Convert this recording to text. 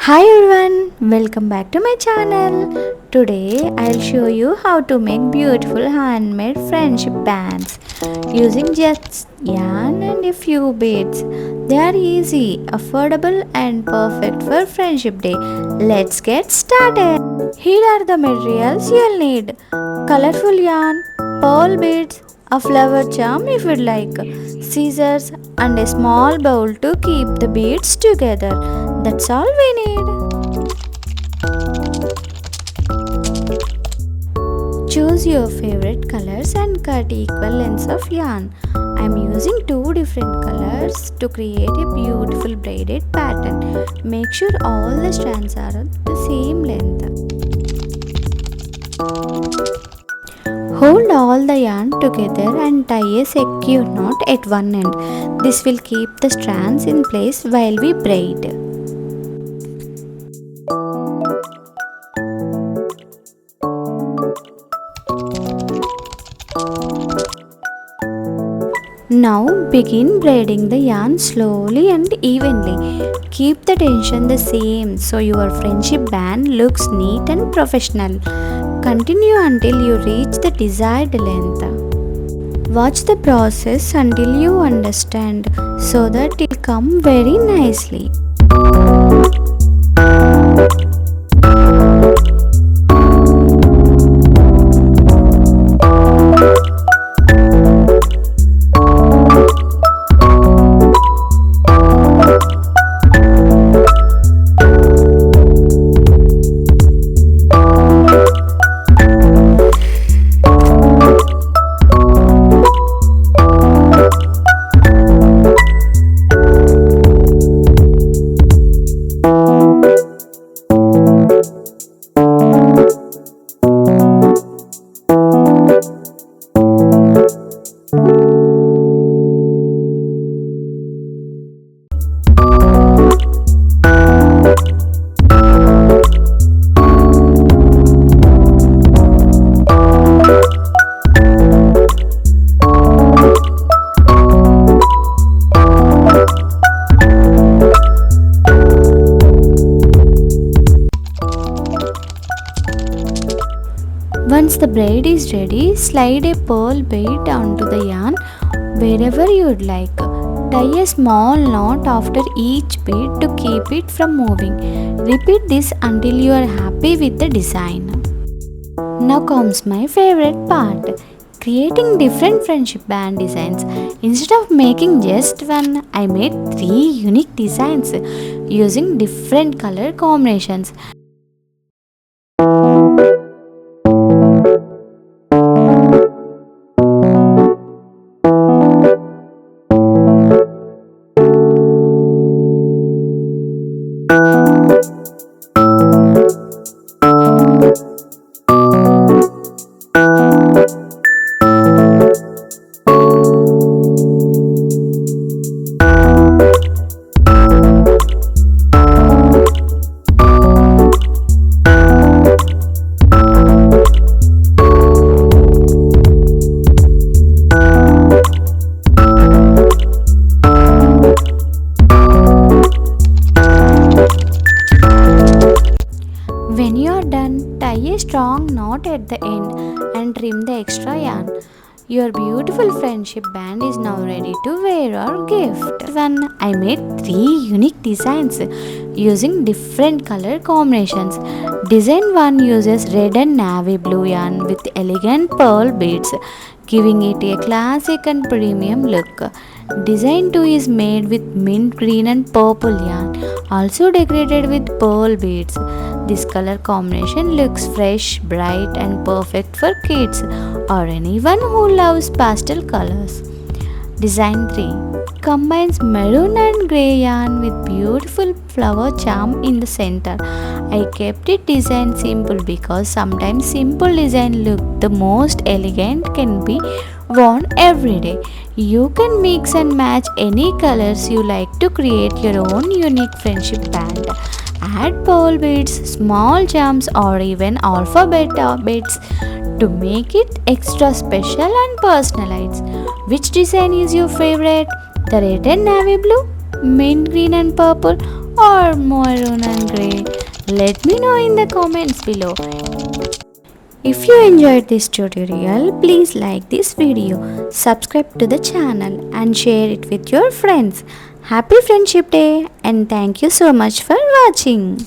Hi everyone, welcome back to my channel. Today I'll show you how to make beautiful handmade friendship bands using just yarn and a few beads. They are easy, affordable and perfect for friendship day. Let's get started. Here are the materials you'll need: colorful yarn, pearl beads, a flower charm if you'd like, scissors and a small bowl to keep the beads together. That's all we need. Choose your favorite colors and cut equal lengths of yarn. I am using two different colors to create a beautiful braided pattern. Make sure all the strands are the same length. Hold all the yarn together and tie a secure knot at one end. This will keep the strands in place while we braid. Now begin braiding the yarn slowly and evenly. Keep the tension the same so your friendship band looks neat and professional. Continue until you reach the desired length. Watch the process until you understand so that it will come very nicely. Once the braid is ready, slide a pearl bead onto the yarn wherever you would like. Tie a small knot after each bead to keep it from moving. Repeat this until you are happy with the design. Now comes my favorite part, creating different friendship band designs. Instead of making just one, I made 3 unique designs using different color combinations. When you are done, tie a strong knot at the end and trim the extra yarn. Your beautiful friendship band is now ready to wear or gift. I made 3 unique designs using different color combinations. Design 1 uses red and navy blue yarn with elegant pearl beads, giving it a classic and premium look. Design 2 is made with mint green and purple yarn, also decorated with pearl beads. This color combination looks fresh, bright and perfect for kids or anyone who loves pastel colors. Design 3 combines maroon and grey yarn with beautiful flower charm in the center. I kept it designed simple because sometimes simple design look the most elegant can be worn every day. You can mix and match any colors you like to create your own unique friendship band. Add pearl beads, small charms or even alphabet beads to make it extra special and personalized. Which design is your favorite? The red and navy blue, mint green and purple, or maroon and grey? Let me know in the comments below. If you enjoyed this tutorial, please like this video, subscribe to the channel and share it with your friends. Happy Friendship Day and thank you so much for watching.